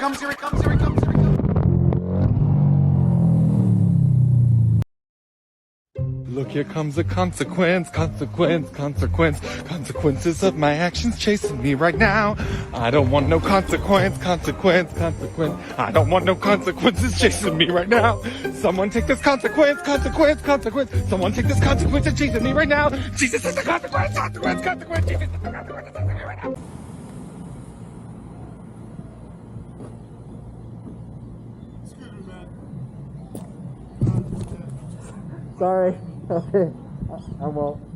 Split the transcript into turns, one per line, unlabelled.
comes, here he comes, here he comes, here he comes.
Look, here comes a consequence, consequences of my actions chasing me right now. I don't want no consequence. I don't want no consequences chasing me right now. Someone take this consequence. Someone take this consequence and chasing me right now. Jesus is the consequence. Jesus is the consequence right now.
Sorry. Okay. I won't.